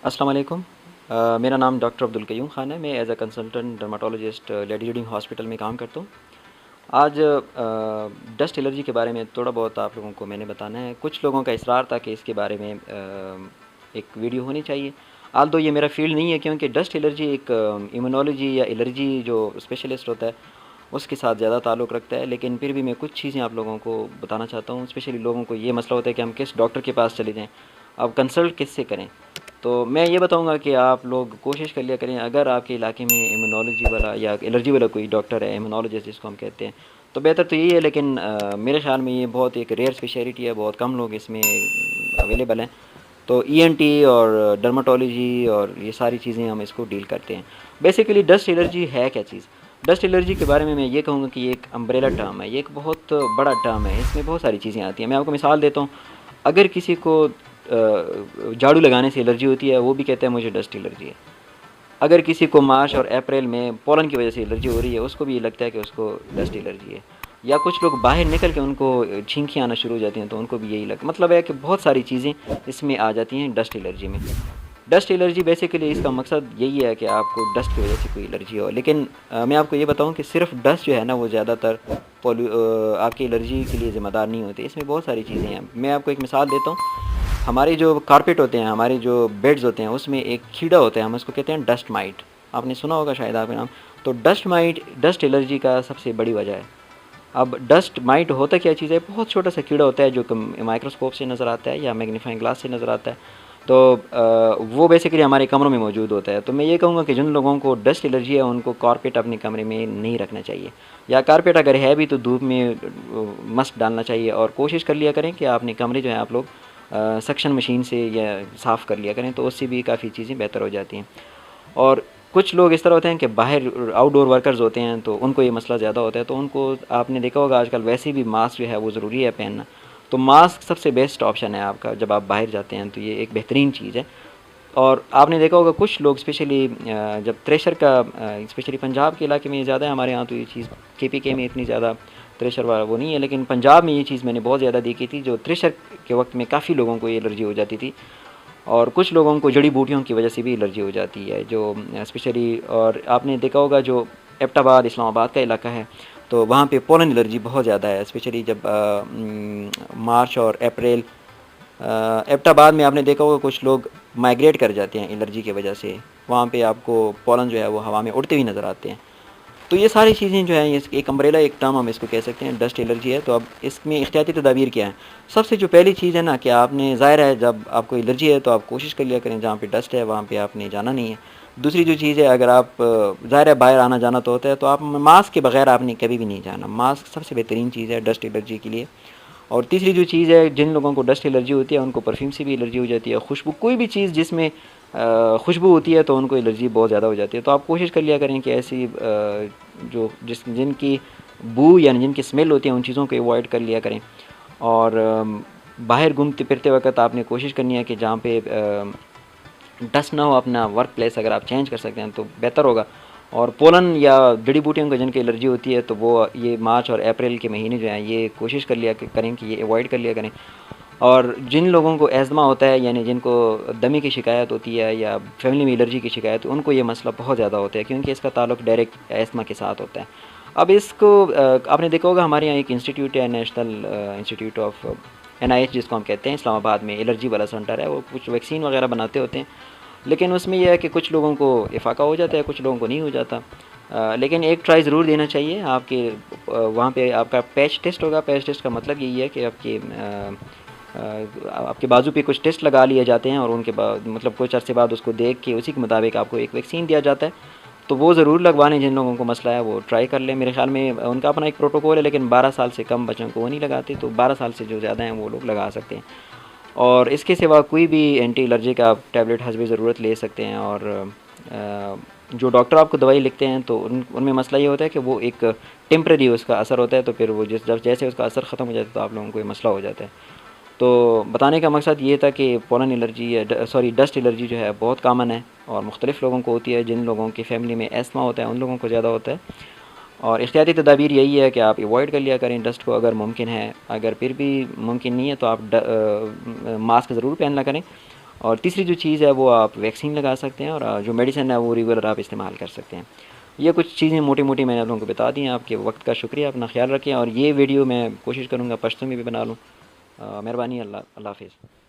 السلام علیکم۔ میرا نام ڈاکٹر عبدالقیوم خان ہے۔ میں as a consultant dermatologist lady reading hospital میں کام کرتا ہوں۔ آج ڈسٹ الرجی کے بارے میں تھوڑا بہت آپ لوگوں کو میں نے بتانا ہے۔ کچھ لوگوں کا اصرار تھا کہ اس کے بارے میں ایک ویڈیو ہونی چاہیے، آلدو یہ میرا فیلڈ نہیں ہے، کیونکہ ڈسٹ الرجی ایک ایمونولوجی یا الرجی جو اسپیشلسٹ ہوتا ہے اس کے ساتھ زیادہ تعلق رکھتا ہے، لیکن پھر بھی میں کچھ چیزیں آپ لوگوں کو بتانا چاہتا ہوں۔ اسپیشلی لوگوں کو یہ مسئلہ ہوتا ہے کہ ہم کس ڈاکٹر کے پاس چلے جائیں، اب کنسلٹ کس سے کریں۔ تو میں یہ بتاؤں گا کہ آپ لوگ کوشش کر لیا کریں، اگر آپ کے علاقے میں ایمونولوجی والا یا الرجی والا کوئی ڈاکٹر ہے، ایمونولوجسٹ جس کو ہم کہتے ہیں، تو بہتر تو یہی ہے، لیکن میرے خیال میں یہ بہت ایک ریئر اسپیشلٹی ہے، بہت کم لوگ اس میں اویلیبل ہیں۔ تو ای این ٹی اور ڈرماٹولوجی اور یہ ساری چیزیں ہم اس کو ڈیل کرتے ہیں۔ بیسیکلی ڈسٹ الرجی ہے کیا چیز؟ ڈسٹ الرجی کے بارے میں یہ کہوں گا کہ یہ ایک امبریلا ٹرم ہے، یہ ایک بہت بڑا ٹرم ہے، اس میں بہت ساری چیزیں آتی ہیں۔ میں آپ کو مثال دیتا ہوں، اگر کسی کو جھاڑو لگانے سے الرجی ہوتی ہے، وہ بھی کہتا ہے مجھے ڈسٹ الرجی ہے۔ اگر کسی کو مارچ اور اپریل میں پولن کی وجہ سے الرجی ہو رہی ہے، اس کو بھی یہ لگتا ہے کہ اس کو ڈسٹ الرجی ہے۔ یا کچھ لوگ باہر نکل کے ان کو چھینکیاں آنا شروع ہو جاتی ہیں، تو ان کو بھی یہی لگتا ہے۔ مطلب ہے کہ بہت ساری چیزیں اس میں آ جاتی ہیں ڈسٹ الرجی میں۔ ڈسٹ الرجی بیسیکلی اس کا مقصد یہی ہے کہ آپ کو ڈسٹ کی وجہ سے کوئی الرجی ہو، لیکن میں آپ کو یہ بتاؤں کہ صرف ڈسٹ جو ہے نا وہ زیادہ تر آپ کی الرجی کے لیے ذمہ دار نہیں ہوتے، اس میں بہت ساری چیزیں ہیں۔ میں آپ کو ایک مثال دیتا ہوں، ہمارے جو کارپیٹ ہوتے ہیں، ہمارے جو بیڈز ہوتے ہیں، اس میں ایک کیڑا ہوتا ہے، ہم اس کو کہتے ہیں ڈسٹ مائٹ، آپ نے سنا ہوگا شاید آپ کے نام۔ تو ڈسٹ مائٹ ڈسٹ الرجی کا سب سے بڑی وجہ ہے۔ اب ڈسٹ مائٹ ہوتا کیا چیز ہے؟ بہت چھوٹا سا کیڑا ہوتا ہے جو مائکروسکوپ سے نظر آتا ہے یا میگنیفائنگ گلاس سے نظر آتا ہے، تو وہ بیسیکلی ہمارے کمروں میں موجود ہوتا ہے۔ تو میں یہ کہوں گا کہ جن لوگوں کو ڈسٹ الرجی ہے ان کو کارپیٹ اپنے کمرے میں نہیں رکھنا چاہیے، یا کارپیٹ اگر ہے بھی تو دھوپ میں مسٹ ڈالنا چاہیے، اور کوشش کر لیا کریں کہ اپنے کمرے جو ہیں آپ لوگ سکشن مشین سے یا صاف کر لیا کریں، تو اس سے بھی کافی چیزیں بہتر ہو جاتی ہیں۔ اور کچھ لوگ اس طرح ہوتے ہیں کہ باہر آؤٹ ڈور ورکرز ہوتے ہیں، تو ان کو یہ مسئلہ زیادہ ہوتا ہے، تو ان کو آپ نے دیکھا ہوگا آج کل ویسے بھی ماسک جو ہے وہ ضروری ہے پہننا، تو ماسک سب سے بیسٹ آپشن ہے آپ کا جب آپ باہر جاتے ہیں، تو یہ ایک بہترین چیز ہے۔ اور آپ نے دیکھا ہوگا کچھ لوگ اسپیشلی جب تھریشر کا اسپیشلی پنجاب کے علاقے میں زیادہ ہے، ہمارے یہاں تو یہ چیز کے پی کے میں اتنی زیادہ تھریشر والا وہ نہیں ہے، لیکن پنجاب میں یہ چیز میں نے بہت زیادہ دیکھی تھی، جو تھریشر کے وقت میں کافی لوگوں کو یہ الرجی ہو جاتی تھی، اور کچھ لوگوں کو جڑی بوٹیوں کی وجہ سے بھی الرجی ہو جاتی ہے، جو اسپیشلی، اور آپ نے دیکھا ہوگا جو ایبٹ آباد اسلام آباد کا علاقہ ہے، تو وہاں پہ پولن الرجی بہت زیادہ ہے، اسپیشلی جب مارچ اور اپریل۔ ایبٹ آباد میں آپ نے دیکھا ہوگا کچھ لوگ مائگریٹ کر جاتے ہیں الرجی کی وجہ سے، وہاں پہ آپ کو پولن جو ہے وہ ہوا میں اڑتے ہوئے نظر آتے ہیں۔ تو یہ ساری چیزیں جو ہیں، ایک امبریلا ایک ٹرم ہم اس کو کہہ سکتے ہیں، ڈسٹ الرجی ہے۔ تو اب اس میں احتیاطی تدابیر کیا ہیں؟ سب سے جو پہلی چیز ہے نا کہ آپ نے، ظاہر ہے جب آپ کو الرجی ہے تو آپ کوشش کر لیا کریں جہاں پہ ڈسٹ ہے وہاں پہ آپ نے جانا نہیں ہے۔ دوسری جو چیز ہے، اگر آپ ظاہر ہے باہر آنا جانا تو ہوتا ہے، تو آپ ماسک کے بغیر آپ نے کبھی بھی نہیں جانا، ماسک سب سے بہترین چیز ہے ڈسٹ الرجی کے لیے۔ اور تیسری جو چیز ہے، جن لوگوں کو ڈسٹ الرجی ہوتی ہے ان کو پرفیوم سے بھی الرجی ہو جاتی ہے، خوشبو، کوئی بھی چیز جس میں خوشبو ہوتی ہے تو ان کو الرجی بہت زیادہ ہو جاتی ہے۔ تو آپ کوشش کر لیا کریں کہ ایسی جن کی بو یعنی جن کی اسمیل ہوتی ہے ان چیزوں کو ایوائڈ کر لیا کریں۔ اور باہر گھومتے پھرتے وقت آپ نے کوشش کرنی ہے کہ جہاں پہ ڈسٹ نہ ہو، اپنا ورک پلیس اگر آپ چینج کر سکتے ہیں تو بہتر ہوگا۔ اور پولن یا جڑی بوٹیوں کو جن کی الرجی ہوتی ہے تو وہ یہ مارچ اور اپریل کے مہینے جو ہیں یہ کوشش کر لیا کریں کہ یہ ایوائڈ کر لیا کریں۔ اور جن لوگوں کو ایزما ہوتا ہے، یعنی جن کو دمی کی شکایت ہوتی ہے یا فیملی میں الرجی کی شکایت، ان کو یہ مسئلہ بہت زیادہ ہوتا ہے، کیونکہ اس کا تعلق ڈائریکٹ ایزما کے ساتھ ہوتا ہے۔ اب اس کو آپ نے دیکھا ہوگا ہمارے یہاں ایک انسٹیٹیوٹ ہے، نیشنل انسٹیٹیوٹ آف NIH جس کو ہم کہتے ہیں، اسلام آباد میں الرجی والا سینٹر ہے، وہ کچھ ویکسین وغیرہ بناتے ہوتے ہیں، لیکن اس میں یہ ہے کہ کچھ لوگوں کو افاقہ ہو جاتا ہے، کچھ لوگوں کو نہیں ہو جاتا۔ لیکن ایک ٹرائی ضرور دینا چاہیے آپ کے وہاں پہ آپ کا پیچ ٹیسٹ ہوگا۔ پیچ ٹیسٹ کا مطلب یہی ہے کہ آپ کے بازو پہ کچھ ٹیسٹ لگا لیے جاتے ہیں، اور ان کے بعد مطلب کچھ عرصے بعد اس کو دیکھ کے اسی کے مطابق آپ کو ایک ویکسین دیا جاتا ہے، تو وہ ضرور لگوانے جن لوگوں کو مسئلہ ہے وہ ٹرائی کر لیں۔ میرے خیال میں ان کا اپنا ایک پروٹوکول ہے، لیکن 12 سال سے کم بچوں کو وہ نہیں لگاتے، تو 12 سال سے جو زیادہ ہیں وہ لوگ لگا سکتے ہیں۔ اور اس کے سوا کوئی بھی اینٹی الرجی کا آپ ٹیبلٹ حسب ضرورت لے سکتے ہیں، اور جو ڈاکٹر آپ کو دوائی لکھتے ہیں تو ان میں مسئلہ یہ ہوتا ہے کہ وہ ایک ٹیمپریری اس کا اثر ہوتا ہے، تو پھر وہ جب جیسے اس کا اثر ختم ہو جاتا ہے تو آپ لوگوں کو یہ مسئلہ ہو جاتا ہے۔ تو بتانے کا مقصد یہ تھا کہ پولن الرجی ڈسٹ الرجی جو ہے بہت کامن ہے، اور مختلف لوگوں کو ہوتی ہے، جن لوگوں کی فیملی میں ایسما ہوتا ہے ان لوگوں کو زیادہ ہوتا ہے۔ اور احتیاطی تدابیر یہی ہے کہ آپ ایوائڈ کر لیا کریں ڈسٹ کو اگر ممکن ہے، اگر پھر بھی ممکن نہیں ہے تو آپ ماسک ضرور پہننا کریں۔ اور تیسری جو چیز ہے وہ آپ ویکسین لگا سکتے ہیں، اور جو میڈیسن ہے وہ ریگولر آپ استعمال کر سکتے ہیں۔ یہ کچھ چیزیں موٹی موٹی میں نے آپ لوگوں کو بتا دی ہیں۔ آپ کے وقت کا شکریہ، اپنا خیال رکھیں، اور یہ ویڈیو میں کوشش کروں گا پشتو میں بھی بنا لوں۔ مہربانی، اللہ حافظ۔